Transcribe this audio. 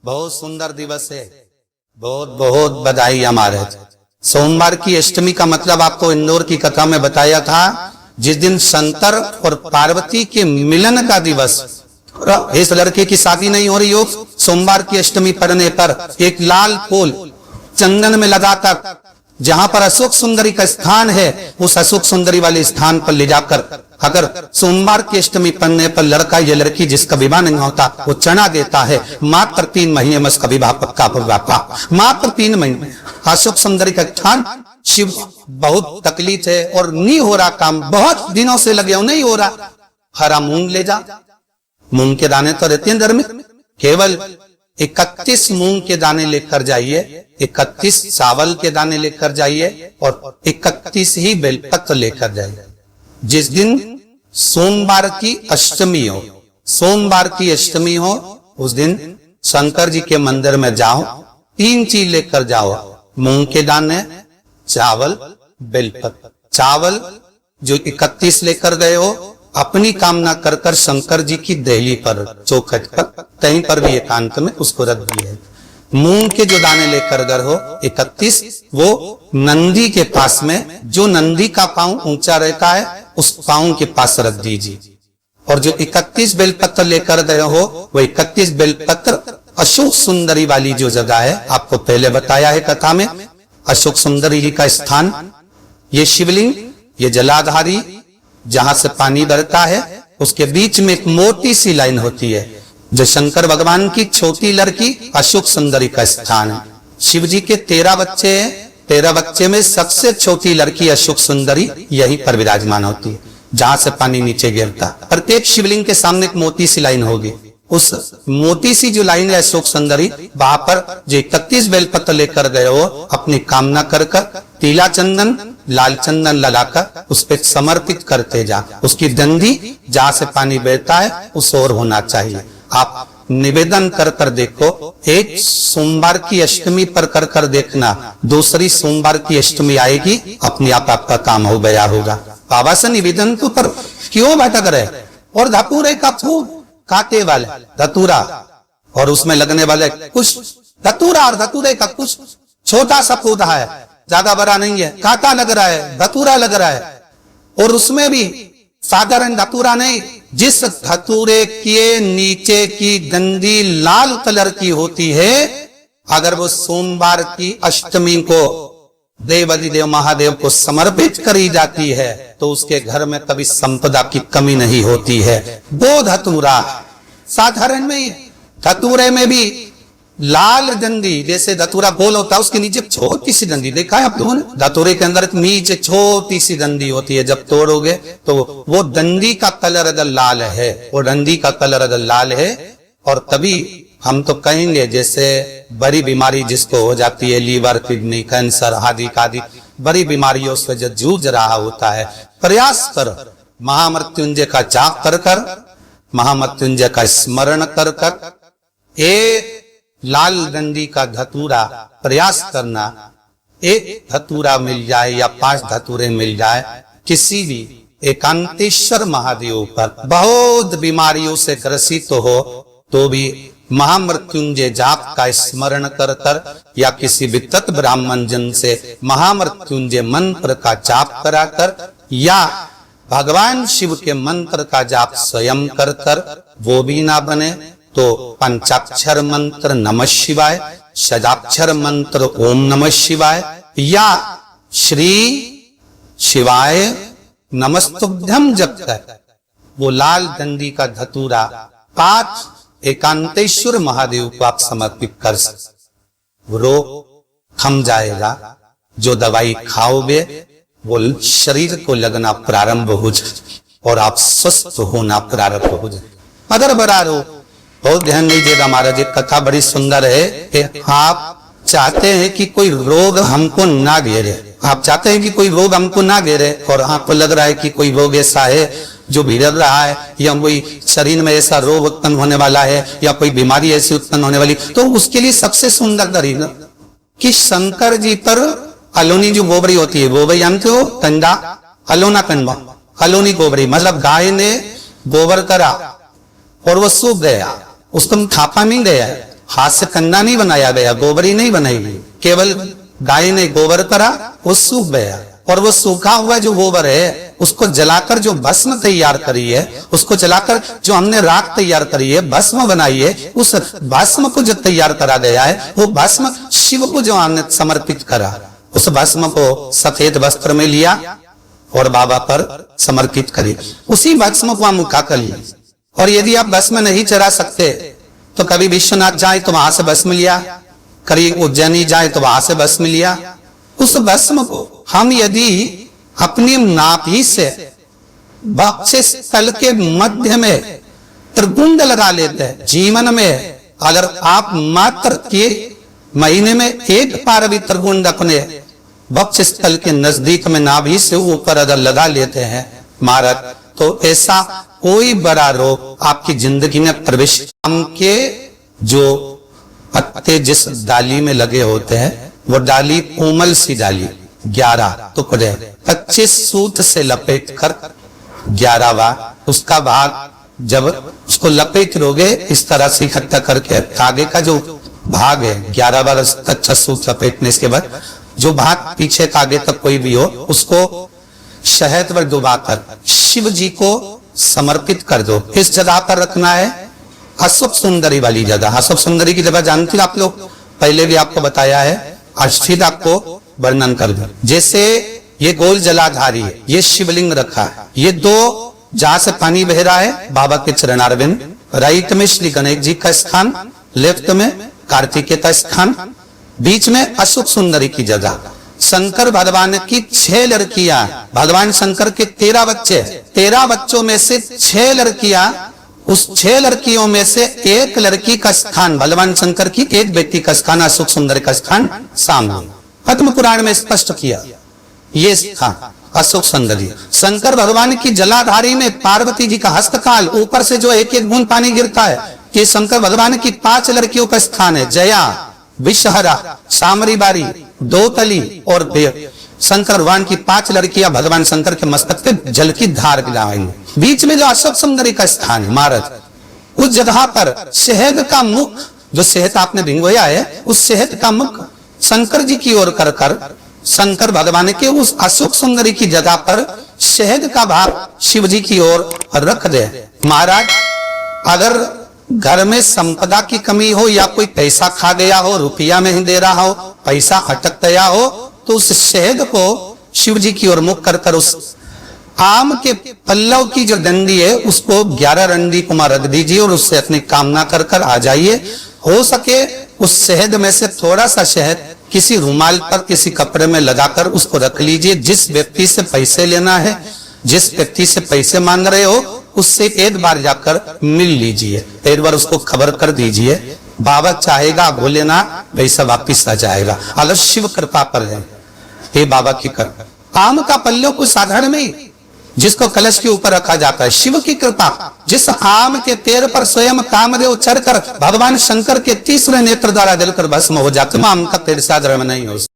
बहुत सुंदर दिवस है, बहुत बहुत बधाई हमारे। सोमवार की अष्टमी का मतलब आपको इंदौर की कथा में बताया था, जिस दिन शंकर और पार्वती के मिलन का दिवस। इस लड़के की शादी नहीं हो रही हो, सोमवार की अष्टमी पड़ने पर एक लाल फूल चंदन में लगाकर जहां पर अशोक सुंदरी का स्थान है, उस अशोक सुंदरी वाले स्थान पर ले जाकर अगर सोमवार की अष्टमी पड़ने पर लड़का या लड़की जिसका विवाह नहीं होता वो चना देता है, मात्र 3 महीने में उसका विवाह पक्का होगा। मात्र 3 महीने अशोक सुंदरी का स्थान। शिव बहुत तकलीफ है और नहीं हो रहा काम, बहुत दिनों से लगे हो, नहीं हो रहा। हरा मूंग ले जा, मूंग के दाने तो रहते हैं घर में, केवल 31 मूंग के दाने लेकर जाइए, 31 चावल के दाने लेकर जाइए और 31 ही बेलपत्र लेकर जाइए। जिस दिन सोमवार की अष्टमी हो, सोमवार की अष्टमी हो, उस दिन शंकर जी के मंदिर में जाओ, 3 चीज लेकर जाओ, मूंग के दाने, चावल, बेलपत्र। चावल जो 31 लेकर गए हो, अपनी कामना कर कर शंकर जी की देहली पर, चौखट पर, कहीं पर भी एकांत में उसको रख दिए। मूंग के जो दाने लेकर गए हो 31, वो नंदी के पास में, जो नंदी का पांव ऊंचा रहता है उस पांव के पास रख दीजिए। और जो 31 बेलपत्र लेकर गए हो, वो 31 बेलपत्र अशोक सुंदरी वाली जो जगह है, आपको पहले बताया है कथा में, अशोक सुंदरी जी का स्थान, ये शिवलिंग, ये जलाधारी जहां से पानी बहता है, उसके बीच में एक मोटी सी लाइन होती है, जो शंकर भगवान की छोटी लड़की अशोक सुंदरी का स्थान है। शिव जी के 13 बच्चे हैं, 13 बच्चे में सबसे छोटी लड़की अशोक सुंदरी यहीं पर विराजमान होती है, जहां से पानी नीचे गिरता। प्रत्येक शिवलिंग के सामने एक मोटी सी लाइन होगी, उस मोटी सी जो लाइन है अशोक सुंदरी, वहां पर जो 31 बेलपत्र लेकर गए हो, अपनी कामना कर कर पीला चंदन, लाल चंदन लगाकर उस पर समर्पित करते जा। उसकी दंडी जहां से पानी बहता है उस ओर होना चाहिए। आप निवेदन कर कर देखो, एक सोमवार की अष्टमी पर कर कर देखना, दूसरी सोमवार की अष्टमी आएगी, अपने आप आपका काम हो गया होगा। बाबा से निवेदन तो पर क्यों भटक रहे। और धतूरे का फूल काटे वाले धतूरा, और उसमें लगने वाले कुछ धतूरा, और धतूरे का कुछ छोटा सा पौधा है, ज्यादा बड़ा नहीं है, कांटा लग रहा है, धतूरा लग रहा है। और उसमें भी साधारण धतूरा नहीं, जिस धतूरे के नीचे की डंडी लाल कलर की होती है, अगर वो सोमवार की अष्टमी को देवाधिदेव महादेव को समर्पित करी जाती है, तो उसके घर में कभी संपदा की कमी नहीं होती है। वो धतूरा साधारण में, धतूरे में भी लाल डंडी, जैसे धतूरा गोल होता है उसके नीचे छोटी सी डंडी, देखा है आप लोगों ने, धतूरे के अंदर नीचे छोटी सी डंडी होती है, जब तोड़ोगे तो वो डंडी का कलर अगर लाल है, वो डंडी का कलर अगर लाल है, और तभी हम तो कहेंगे जैसे बड़ी बीमारी जिसको हो जाती है, लीवर, किडनी, कैंसर आदि बड़ी बीमारियों से जो जूझ रहा होता है, प्रयास कर महामृत्युंजय का जाप कर कर, महामृत्युंजय का स्मरण कर कर, एक लाल डंडी का धतूरा प्रयास करना, एक धतूरा मिल जाए या 5 धतूरे मिल जाए, किसी भी एकांतेश्वर महादेव पर बहुत बीमारियों से ग्रसित हो तो भी महामृत्युंजय जाप का स्मरण कर कर, या किसी वित्त ब्राह्मण जन से महामृत्युंजय मंत्र का जाप कराकर, या भगवान शिव के मंत्र का जाप स्वयं कर कर, वो भी ना बने तो पंचाक्षर मंत्र नमः शिवाय, षडाक्षर मंत्र ओम नमः शिवाय, या श्री शिवाय नमस्तुभ्यम जप कर वो लाल डंडी का धतूरा 5 एकांतेश्वर महादेव को आप समर्पित कर सकते। रोग थम जाएगा, जो दवाई खाओगे वो शरीर को लगना प्रारंभ हो जाए और आप स्वस्थ होना प्रारंभ हो जाए। अगर बड़ा रोग, बहुत ध्यान दीजिएगा महाराज, एक कथा बड़ी सुंदर है कि आप चाहते हैं कि कोई रोग हमको ना घेरे, आप चाहते हैं कि कोई रोग हमको ना घेरे, और आपको लग रहा है कि कोई रोग ऐसा है जो भिड़ रहा है, या कोई शरीर में ऐसा रोग उत्पन्न होने वाला है, या कोई बीमारी ऐसी उत्पन्न होने वाली, तो उसके लिए सबसे सुंदर तरीका कि शंकर जी पर अलोनी जो गोबरी होती है, गोबरी जानते हो, कंडा, अलोना कंडा, अलोनी गोबरी, मतलब गाय ने गोबर करा और वो सूख गया, उसको थापा नहीं गया, हाथ से कंधा नहीं बनाया गया, गोबरी नहीं बनाई गई, केवल गाय ने गोबर करा, वो सूख गया। और वो सूखा हुआ जो गोबर है उसको जलाकर जो भस्म तैयार करी है, उसको जलाकर जो हमने राख तैयार करी है, भस्म बनाई है, उस भस्म को जो तैयार करा गया है, वो भस्म शिव को जो हमने समर्पित करा, उस भस्म को सफेद वस्त्र में लिया और बाबा पर समर्पित करी। उसी भस्म को हम उठा कर लिए। और यदि आप भस्म नहीं चढ़ा सकते तो कभी विश्वनाथ जाए तो वहां से भस्म लिया, कभी उज्जैनी जाए तो वहां से भस्म लिया। उस भस्म को हम यदि अपनी नाभि से वक्ष स्थल के मध्य में त्रिगुंड लगा लेते हैं, जीवन में अगर आप मात्र के महीने में एक बार भी त्रिगुंड अपने वक्ष स्थल के नजदीक में नाभि से ऊपर अगर लगा लेते हैं महाराज, तो ऐसा कोई बड़ा रोग आपकी जिंदगी में प्रवेश। आम के जो पत्ते जिस डाली में लगे होते हैं वो डाली कोमल सी डाली, 11 टुकड़े 25 सूत से लपेट कर 11वां उसका भाग जब उसको लपेट लोगे इस तरह से इकट्ठा करके, आगे का जो भाग है 11 बार अच्छा सूत लपेटने, इसके बाद जो भाग पीछे का आगे तक कोई भी हो उसको शहद पर डुबाकर शिव जी को समर्पित कर दो। इस जगह पर रखना है अशुभ सुंदरी वाली जगह। अशुभ सुंदरी की जगह जानते हैं आप लोग, पहले भी आपको बताया है, आज फिर आपको वर्णन कर दो। जैसे ये गोल जलाधारी है, ये शिवलिंग रखा है, ये 2 जहां से पानी बह रहा है बाबा के चरणारविंद, राइट में श्री गणेश जी का स्थान, लेफ्ट में कार्तिकेय का स्थान, बीच में अशुभ सुंदरी की जगह। शंकर भगवान की 6 लड़कियां, भगवान शंकर के 13 बच्चे, 13 बच्चों में से 6 लड़कियां, उस 6 लड़कियों में से एक लड़की का स्थान, भगवान शंकर की एक बेटी का स्थान, अशुभ सुंदरी का स्थान सामने पद्म पुराण में स्पष्ट किया। ये स्थान अशुभ सुंदरी, शंकर भगवान की जलाधारी में पार्वती जी का हस्तकाल, ऊपर से जो एक एक बूंद पानी गिरता है, ये शंकर भगवान की 5 लड़कियों का स्थान है, जया, विषहरा, सामरी बारी, दोतली और देव। शंकर भगवान की 5 लड़कियां भगवान शंकर के मस्तक पे जल की धार गिराएंगे। बीच में जो अशुभ सुंदरी का स्थान है महाराज, उस जगह पर शहद का मुख, जो शहद आपने भिंगोया है, उस शहद का मुख शंकर जी की ओर कर कर शंकर भगवान के उस अशुभ सुंदरी की जगह पर शहद का भाग शिव जी की ओर रख दे। महाराज अगर घर में संपदा की कमी हो या कोई पैसा खा गया हो, रुपया नहीं दे रहा हो, पैसा अटक गया हो, तो उस शहद को शिव जी की ओर मुख कर कर उस आम के पल्लव की जो डंडी है उसको 11 डंडी को रख दीजिए और उससे अपनी कामना कर कर आ जाइए। हो सके उस शहद में से थोड़ा सा शहद किसी रुमाल पर, किसी कपड़े में लगाकर उसको रख लीजिए। जिस व्यक्ति से पैसे लेना है, जिस व्यक्ति से पैसे मांग रहे हो, उससे एक बार जाकर मिल लीजिए, एक बार उसको खबर कर दीजिए। बाबा चाहेगा भोलेना वैसा वापिस आ जाएगा। अगर शिव कृपा पर है, हे बाबा की कृपा। आम का पल्लव कुछ साधारण नहीं, जिसको कलश के ऊपर रखा जाता है, शिव की कृपा। जिस आम के पेड़ पर स्वयं कामदेव चढ़कर भगवान शंकर के तीसरे नेत्र द्वारा जलकर भस्म हो जाते, आम का पेड़ साधारण नहीं हो।